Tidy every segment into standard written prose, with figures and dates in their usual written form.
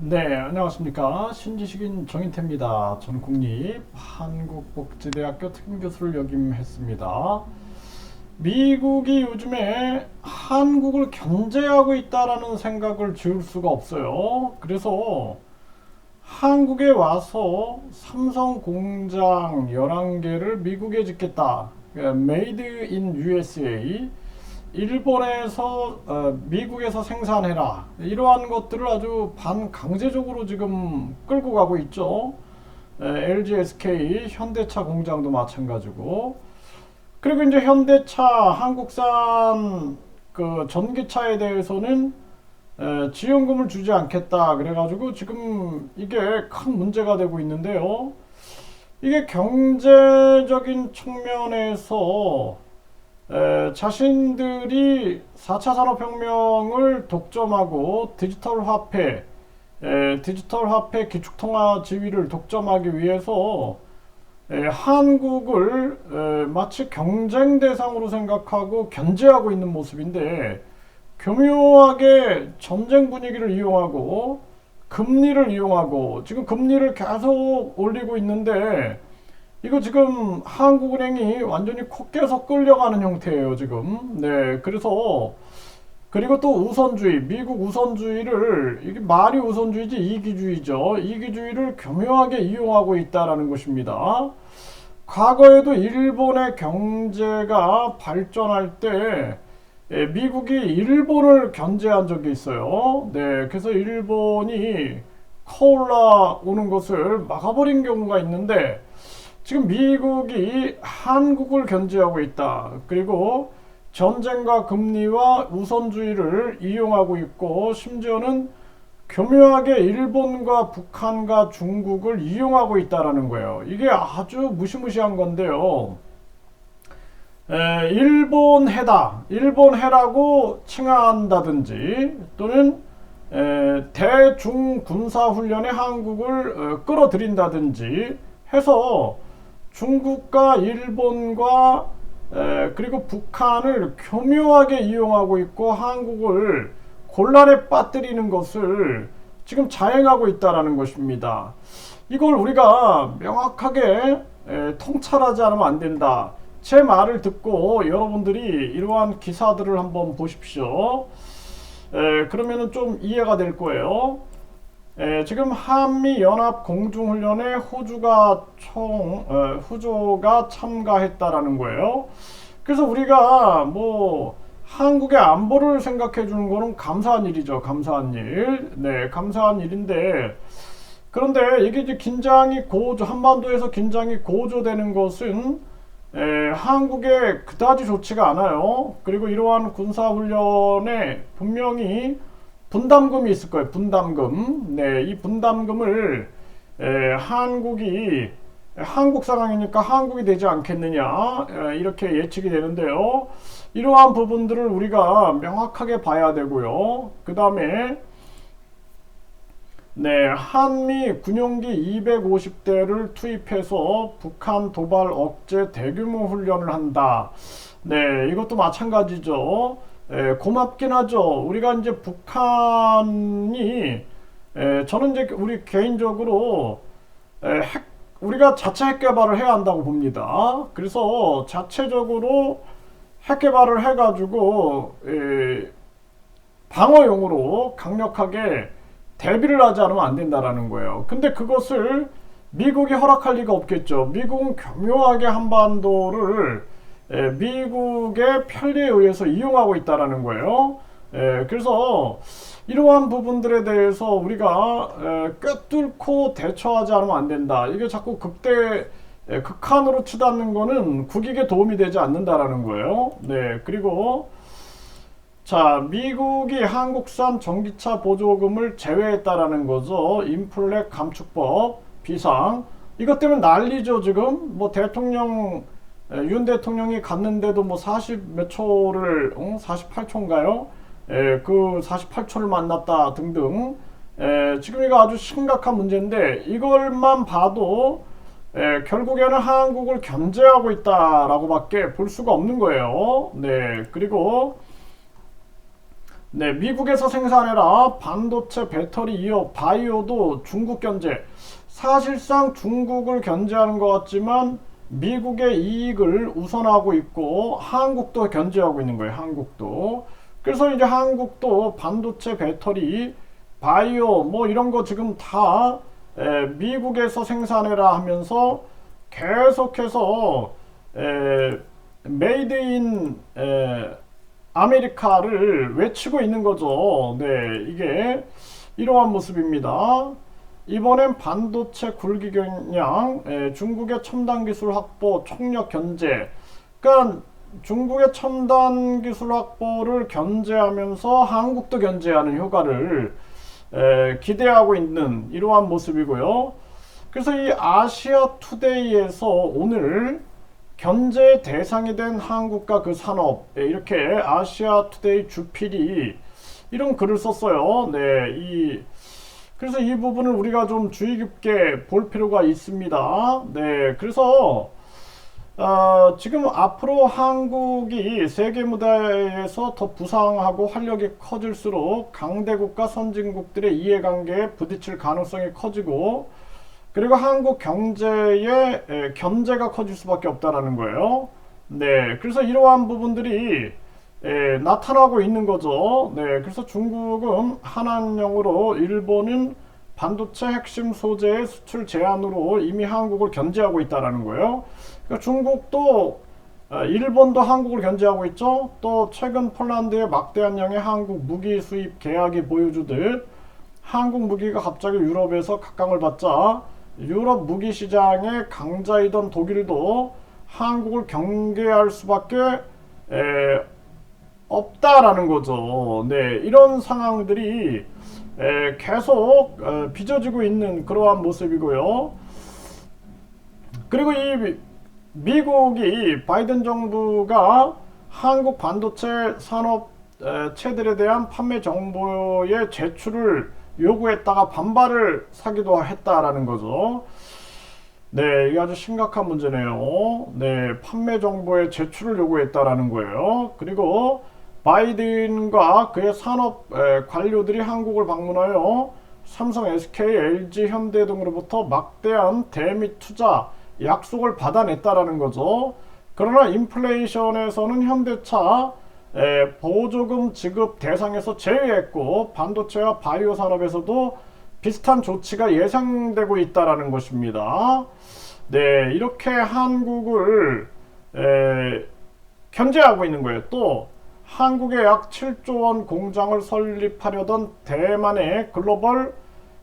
네, 안녕하십니까. 신지식인 정인태입니다. 전 국립 한국복지대학교 특임교수를 역임했습니다. 미국이 요즘에 한국을 견제하고 있다라는 생각을 지울 수가 없어요. 그래서 한국에 와서 삼성 공장 11개를 미국에 짓겠다. 메이드 인 USA. 일본에서 미국에서 생산해라, 이러한 것들을 아주 반강제적으로 지금 끌고 가고 있죠. LG, SK, 현대차 공장도 마찬가지고. 그리고 이제 현대차 한국산 그 전기차에 대해서는 지원금을 주지 않겠다 그래가지고 지금 이게 큰 문제가 되고 있는데요. 이게 경제적인 측면에서 자신들이 4차 산업혁명을 독점하고 디지털 화폐 기축통화 지위를 독점하기 위해서 한국을 마치 경쟁 대상으로 생각하고 견제하고 있는 모습인데, 교묘하게 전쟁 분위기를 이용하고 금리를 이용하고 지금 금리를 계속 올리고 있는데, 이거 지금 한국은행이 완전히 코 깨서 끌려가는 형태예요, 지금. 네, 그래서 그리고 또 우선주의, 미국 우선주의를, 이게 말이 우선주의지 이기주의죠. 이기주의를 교묘하게 이용하고 있다라는 것입니다. 과거에도 일본의 경제가 발전할 때 미국이 일본을 견제한 적이 있어요. 네, 그래서 일본이 커올라 오는 것을 막아버린 경우가 있는데, 지금 미국이 한국을 견제하고 있다. 그리고 전쟁과 금리와 우선주의를 이용하고 있고, 심지어는 교묘하게 일본과 북한과 중국을 이용하고 있다라는 거예요. 이게 아주 무시무시한 건데요. 일본해라고 칭한다든지, 또는 대중 군사훈련에 한국을 끌어들인다든지 해서 중국과 일본과 그리고 북한을 교묘하게 이용하고 있고 한국을 곤란에 빠뜨리는 것을 지금 자행하고 있다는 것입니다. 이걸 우리가 명확하게 통찰하지 않으면 안 된다. 제 말을 듣고 여러분들이 이러한 기사들을 한번 보십시오. 그러면은 좀 이해가 될 거예요. 지금 한미연합 공중훈련에 호주가 참가했다라는 거예요. 그래서 우리가 뭐 한국의 안보를 생각해 주는 거는 감사한 일이죠. 감사한 일. 네, 감사한 일인데, 그런데 이게 이제 한반도에서 긴장이 고조되는 것은 한국에 그다지 좋지가 않아요. 그리고 이러한 군사훈련에 분명히 분담금이 있을 거예요. 분담금. 네, 이 분담금을 한국 상황이니까 한국이 되지 않겠느냐, 이렇게 예측이 되는데요. 이러한 부분들을 우리가 명확하게 봐야 되고요. 그 다음에 네, 한미 군용기 250대를 투입해서 북한 도발 억제 대규모 훈련을 한다. 네, 이것도 마찬가지죠. 고맙긴 하죠. 우리가 이제 북한이, 저는 이제 우리 개인적으로 우리가 자체 핵 개발을 해야 한다고 봅니다. 그래서 자체적으로 핵 개발을 해가지고 방어용으로 강력하게 대비를 하지 않으면 안 된다라는 거예요. 근데 그것을 미국이 허락할 리가 없겠죠. 미국은 교묘하게 한반도를 미국의 편리에 의해서 이용하고 있다라는 거예요. 그래서 이러한 부분들에 대해서 우리가 꿰뚫고 대처하지 않으면 안 된다. 이게 자꾸 극한으로 치닫는 거는 국익에 도움이 되지 않는다라는 거예요. 네, 그리고 자, 미국이 한국산 전기차 보조금을 제외했다라는 거죠. 인플레 감축법 비상. 이것 때문에 난리죠, 지금. 뭐 윤 대통령이 갔는데도 뭐 40 몇 초를, 48초인가요? 그 48초를 만났다 등등. 지금 이거 아주 심각한 문제인데, 이걸만 봐도 결국에는 한국을 견제하고 있다라고밖에 볼 수가 없는 거예요. 네, 그리고 네, 미국에서 생산해라. 반도체, 배터리, 이어, 바이오도 중국 견제. 사실상 중국을 견제하는 것 같지만 미국의 이익을 우선하고 있고 한국도 견제하고 있는 거예요. 한국도. 그래서 이제 한국도 반도체, 배터리, 바이오 뭐 이런 거 지금 다 미국에서 생산해라 하면서 계속해서 메이드 인 아메리카를 외치고 있는 거죠. 네, 이게 이러한 모습입니다. 이번엔 반도체 굴기 경량, 중국의 첨단 기술 확보, 총력 견제. 그러니까 중국의 첨단 기술 확보를 견제하면서 한국도 견제하는 효과를 기대하고 있는 이러한 모습이고요. 그래서 이 아시아 투데이에서 오늘 견제 대상이 된 한국과 그 산업, 이렇게 아시아 투데이 주필이 이런 글을 썼어요. 네, 그래서 이 부분을 우리가 좀 주의 깊게 볼 필요가 있습니다. 네, 그래서 지금 앞으로 한국이 세계 무대에서 더 부상하고 활력이 커질수록 강대국과 선진국들의 이해관계에 부딪힐 가능성이 커지고, 그리고 한국 경제의 견제가 커질 수밖에 없다라는 거예요. 네, 그래서 이러한 부분들이 나타나고 있는 거죠. 네, 그래서 중국은 한한령으로, 일본은 반도체 핵심 소재의 수출 제한으로 이미 한국을 견제하고 있다라는 거예요. 그러니까 중국도 일본도 한국을 견제하고 있죠. 또 최근 폴란드의 막대한 양의 한국 무기 수입 계약이 보여주듯 한국 무기가 갑자기 유럽에서 각광을 받자 유럽 무기 시장의 강자이던 독일도 한국을 경계할 수밖에 없다라는 거죠. 네, 이런 상황들이 계속 빚어지고 있는 그러한 모습이고요. 그리고 이 미국이 바이든 정부가 한국 반도체 산업체들에 대한 판매 정보의 제출을 요구했다가 반발을 사기도 했다라는 거죠. 네, 이게 아주 심각한 문제네요. 네, 판매 정보의 제출을 요구했다라는 거예요. 그리고 바이든과 그의 산업 관료들이 한국을 방문하여 삼성, SK, LG, 현대 등으로부터 막대한 대미 투자 약속을 받아냈다라는 거죠. 그러나 인플레이션에서는 현대차 보조금 지급 대상에서 제외했고 반도체와 바이오 산업에서도 비슷한 조치가 예상되고 있다라는 것입니다. 네, 이렇게 한국을 견제하고 있는 거예요. 또 한국에 약 7조 원 공장을 설립하려던 대만의 글로벌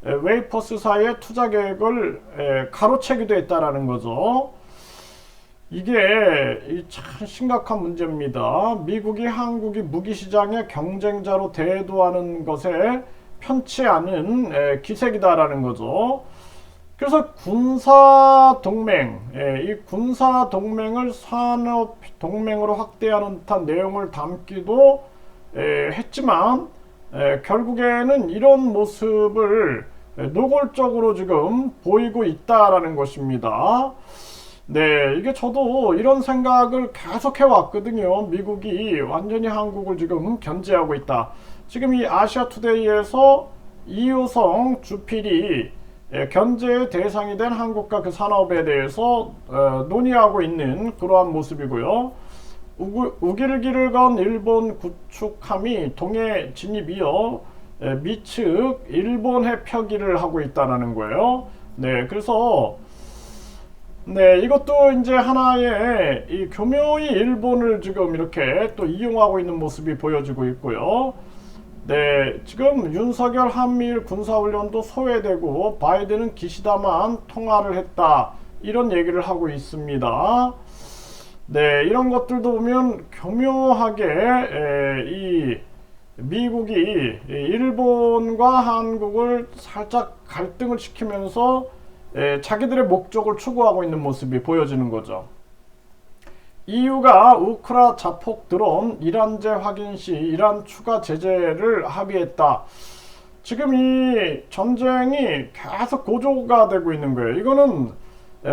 웨이퍼스사의 투자 계획을 가로채기도 했다라는 거죠. 이게 참 심각한 문제입니다. 미국이 한국이 무기 시장의 경쟁자로 대두하는 것에 편치 않은 기색이다라는 거죠. 그래서 군사 동맹, 이 군사 동맹을 산업 동맹으로 확대하는 듯한 내용을 담기도 했지만 결국에는 이런 모습을 노골적으로 지금 보이고 있다라는 것입니다. 네, 이게 저도 이런 생각을 계속 해왔거든요. 미국이 완전히 한국을 지금 견제하고 있다. 지금 이 아시아 투데이에서 이효성 주필이 견제의 대상이 된 한국과 그 산업에 대해서 논의하고 있는 그러한 모습이고요. 우길기를 건 일본 구축함이 동해 진입 이어 미측 일본해 표기를 하고 있다는 거예요. 네, 그래서 네, 이것도 이제 하나의 이 교묘히 일본을 지금 이렇게 또 이용하고 있는 모습이 보여지고 있고요. 네, 지금 윤석열 한미일 군사훈련도 소외되고 바이든은 기시다만 통화를 했다, 이런 얘기를 하고 있습니다. 네, 이런 것들도 보면 교묘하게 이 미국이 일본과 한국을 살짝 갈등을 시키면서 자기들의 목적을 추구하고 있는 모습이 보여지는 거죠. EU가 우크라 자폭 드론 이란제 확인 시 이란 추가 제재를 합의했다. 지금 이 전쟁이 계속 고조가 되고 있는 거예요. 이거는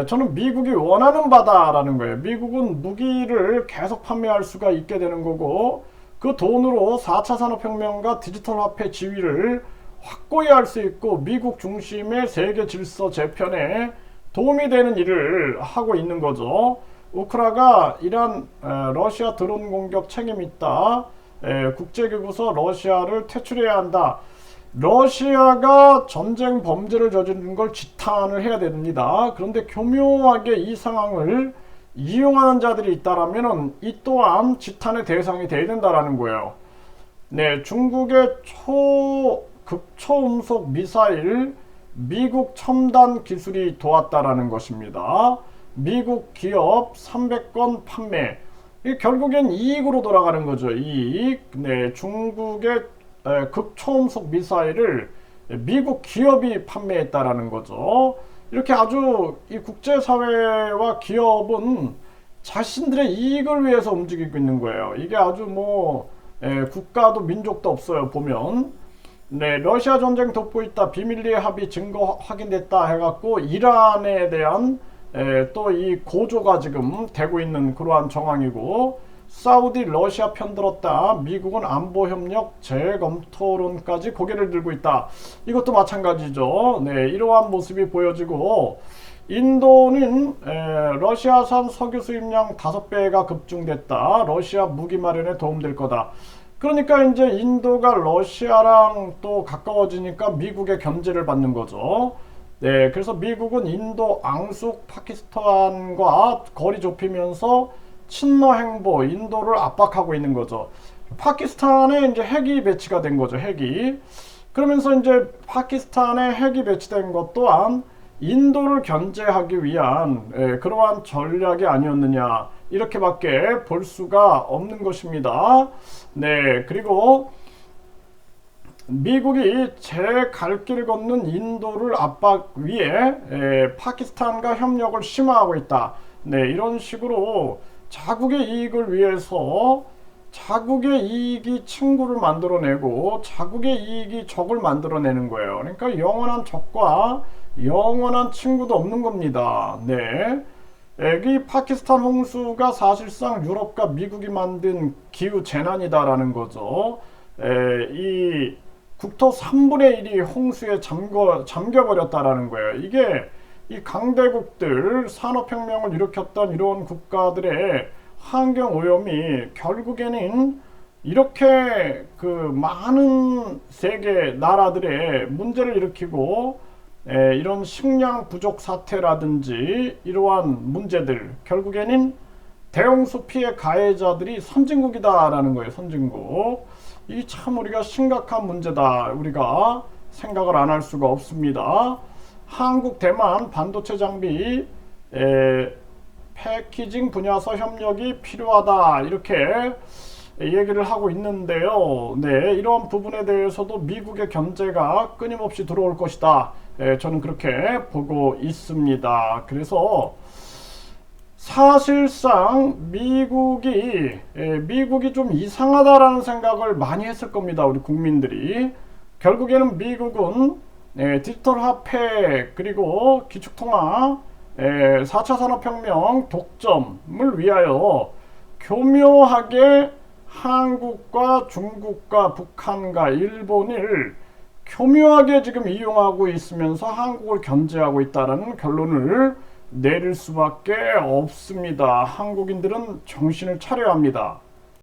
저는 미국이 원하는 바다라는 거예요. 미국은 무기를 계속 판매할 수가 있게 되는 거고, 그 돈으로 4차 산업혁명과 디지털 화폐 지위를 확고히 할 수 있고 미국 중심의 세계 질서 재편에 도움이 되는 일을 하고 있는 거죠. 우크라가 이란 러시아 드론 공격 책임 있다. 국제기구서 러시아를 퇴출해야 한다. 러시아가 전쟁 범죄를 저지른 걸 지탄을 해야 됩니다. 그런데 교묘하게 이 상황을 이용하는 자들이 있다라면 이 또한 지탄의 대상이 돼야 된다라는 거예요. 네, 중국의 극초음속 미사일 미국 첨단 기술이 도왔다라는 것입니다. 미국 기업 300건 판매. 결국엔 이익으로 돌아가는 거죠. 이익. 네, 중국의 극초음속 미사일을 미국 기업이 판매했다라는 거죠. 이렇게 아주 이 국제사회와 기업은 자신들의 이익을 위해서 움직이고 있는 거예요. 이게 아주 국가도 민족도 없어요. 보면 네, 러시아 전쟁 돕고 있다. 비밀리에 합의 증거 확인됐다 해갖고 이란에 대한 또 이 고조가 지금 되고 있는 그러한 정황이고, 사우디 러시아 편들었다. 미국은 안보협력 재검토론까지 고개를 들고 있다. 이것도 마찬가지죠. 네, 이러한 모습이 보여지고, 인도는 러시아산 석유 수입량 5배가 급증됐다. 러시아 무기 마련에 도움될 거다. 그러니까 이제 인도가 러시아랑 또 가까워지니까 미국의 견제를 받는 거죠. 네, 그래서 미국은 인도 앙숙 파키스탄과 거리 좁히면서 친러 행보, 인도를 압박하고 있는 거죠. 파키스탄에 이제 핵이 배치가 된 거죠, 핵이. 그러면서 이제 파키스탄에 핵이 배치된 것 또한 인도를 견제하기 위한 그러한 전략이 아니었느냐, 이렇게밖에 볼 수가 없는 것입니다. 네, 그리고 미국이 제 갈 길 걷는 인도를 압박 위에 파키스탄과 협력을 심화하고 있다. 네, 이런 식으로 자국의 이익을 위해서 자국의 이익이 친구를 만들어내고 자국의 이익이 적을 만들어내는 거예요. 그러니까 영원한 적과 영원한 친구도 없는 겁니다. 네. 이 파키스탄 홍수가 사실상 유럽과 미국이 만든 기후 재난이다라는 거죠. 이 국토 3분의 1이 홍수에 잠겨버렸다라는 거예요. 이게 이 강대국들, 산업혁명을 일으켰던 이런 국가들의 환경 오염이 결국에는 이렇게 그 많은 세계 나라들의 문제를 일으키고, 이런 식량 부족 사태라든지 이러한 문제들, 결국에는 대홍수 피해 가해자들이 선진국이다라는 거예요. 선진국. 이 참 우리가 심각한 문제다. 우리가 생각을 안 할 수가 없습니다. 한국, 대만 반도체 장비 패키징 분야에서 협력이 필요하다. 이렇게 얘기를 하고 있는데요. 네, 이런 부분에 대해서도 미국의 견제가 끊임없이 들어올 것이다. 저는 그렇게 보고 있습니다. 그래서 사실상 미국이 좀 이상하다라는 생각을 많이 했을 겁니다. 우리 국민들이. 결국에는 미국은 디지털 화폐 그리고 기축통화 4차 산업혁명 독점을 위하여 교묘하게 한국과 중국과 북한과 일본을 교묘하게 지금 이용하고 있으면서 한국을 견제하고 있다는 결론을 내릴 수밖에 없습니다. 한국인들은 정신을 차려야 합니다.